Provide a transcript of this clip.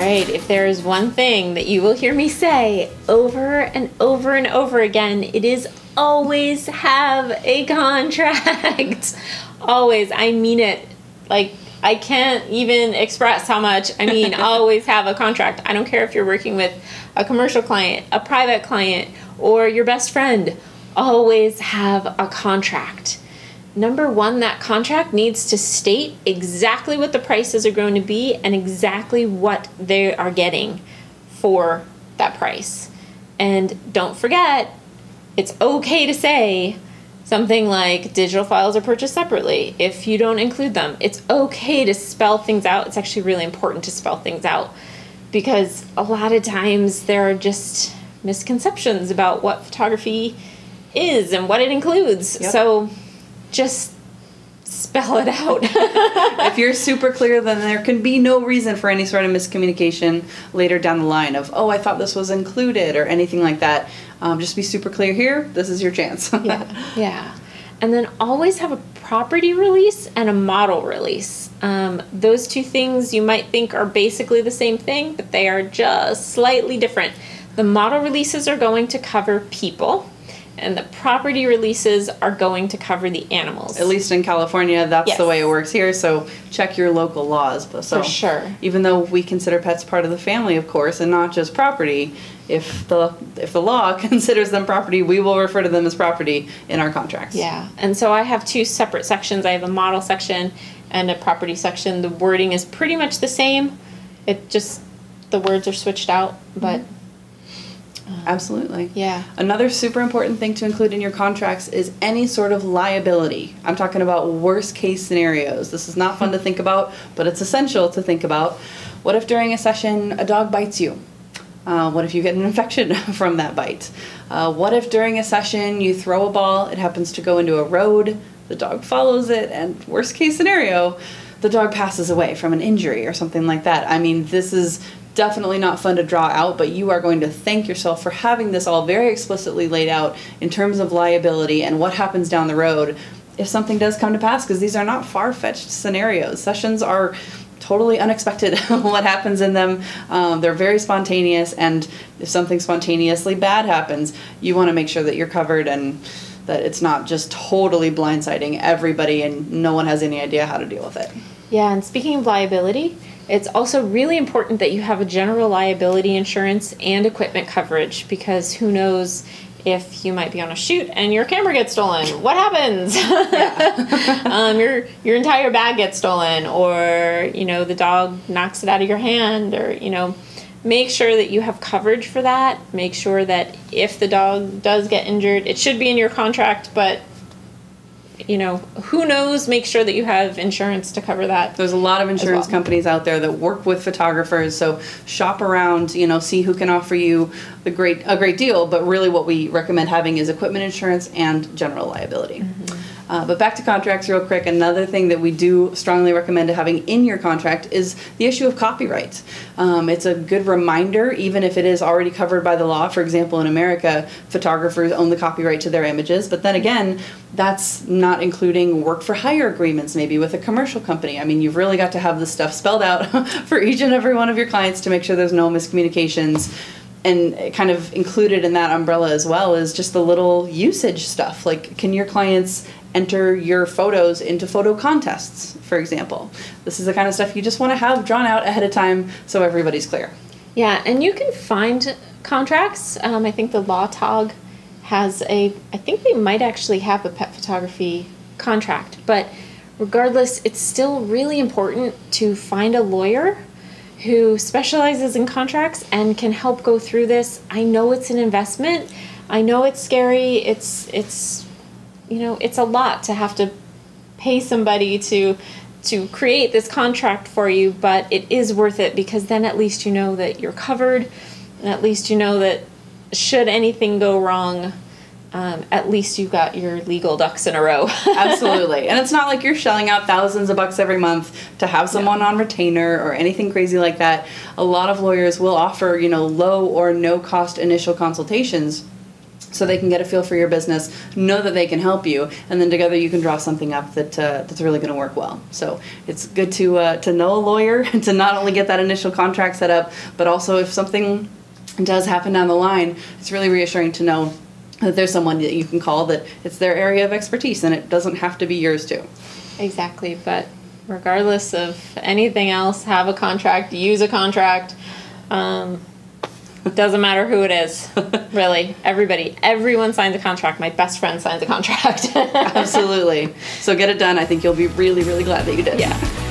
right, if there is one thing that you will hear me say over and over and over again, it is always have a contract. Always. I mean it. Like, I can't even express how much I mean always have a contract. I don't care if you're working with a commercial client, a private client, or your best friend. Always have a contract. Number one, that contract needs to state exactly what the prices are going to be and exactly what they are getting for that price. And don't forget, it's okay to say something like digital files are purchased separately if you don't include them. It's okay to spell things out. It's actually really important to spell things out because a lot of times there are just misconceptions about what photography is and what it includes. Yep. So just spell it out. If you're super clear, then there can be no reason for any sort of miscommunication later down the line of, oh, I thought this was included or anything like that. Just be super clear here. This is your chance. Yeah. And then always have a property release and a model release. Those two things you might think are basically the same thing, but they are just slightly different. The model releases are going to cover people, and the property releases are going to cover the animals. At least in California, that's yes. the way it works here, so check your local laws. So, for sure. Even though we consider pets part of the family, of course, and not just property, if the law considers them property, we will refer to them as property in our contracts. Yeah, and so I have two separate sections. I have a model section and a property section. The wording is pretty much the same. It just, the words are switched out, but... Absolutely. Yeah. Another super important thing to include in your contracts is any sort of liability. I'm talking about worst case scenarios. This is not fun to think about, but it's essential to think about. What if during a session a dog bites you? What if you get an infection from that bite? What if during a session you throw a ball, it happens to go into a road, the dog follows it, and worst case scenario, the dog passes away from an injury or something like that. I mean, this is definitely not fun to draw out, but you are going to thank yourself for having this all very explicitly laid out in terms of liability and what happens down the road if something does come to pass, because these are not far-fetched scenarios. Sessions are totally unexpected what happens in them. They're very spontaneous, and if something spontaneously bad happens, you want to make sure that you're covered and that it's not just totally blindsiding everybody and no one has any idea how to deal with it. Yeah, and speaking of liability, it's also really important that you have a general liability insurance and equipment coverage, because who knows if you might be on a shoot and your camera gets stolen. What happens? Your entire bag gets stolen, or the dog knocks it out of your hand, or make sure that you have coverage for that. Make sure that if the dog does get injured, it should be in your contract, but who knows, make sure that you have insurance to cover that. There's a lot of insurance companies out there that work with photographers, so shop around, see who can offer you a great deal, but really what we recommend having is equipment insurance and general liability. Mm-hmm. But back to contracts real quick, another thing that we do strongly recommend having in your contract is the issue of copyright. It's a good reminder, even if it is already covered by the law. For example, in America, photographers own the copyright to their images, but then again, that's not including work for hire agreements, maybe with a commercial company. I mean, you've really got to have this stuff spelled out for each and every one of your clients to make sure there's no miscommunications. And kind of included in that umbrella as well is just the little usage stuff. Like, can your clients enter your photos into photo contests, for example? This is the kind of stuff you just want to have drawn out ahead of time so everybody's clear. Yeah, and you can find contracts. I think the Law Tog has I think they might actually have a pet photography contract. But regardless, it's still really important to find a lawyer who specializes in contracts and can help go through this. I know it's an investment. I know it's scary. It's a lot to have to pay somebody to create this contract for you, but it is worth it, because then at least you know that you're covered, and at least you know that should anything go wrong, at least you've got your legal ducks in a row. Absolutely. And it's not like you're shelling out thousands of bucks every month to have someone on retainer or anything crazy like that. A lot of lawyers will offer, low or no cost initial consultations so they can get a feel for your business, know that they can help you, and then together you can draw something up that's really going to work well. So it's good to know a lawyer and to not only get that initial contract set up, but also if something does happen down the line, it's really reassuring to know that there's someone that you can call, that it's their area of expertise and it doesn't have to be yours too. Exactly, but regardless of anything else, have a contract, use a contract. Doesn't matter who it is, really. Everyone signs a contract. My best friend signs a contract. Absolutely. So get it done. I think you'll be really, really glad that you did. Yeah.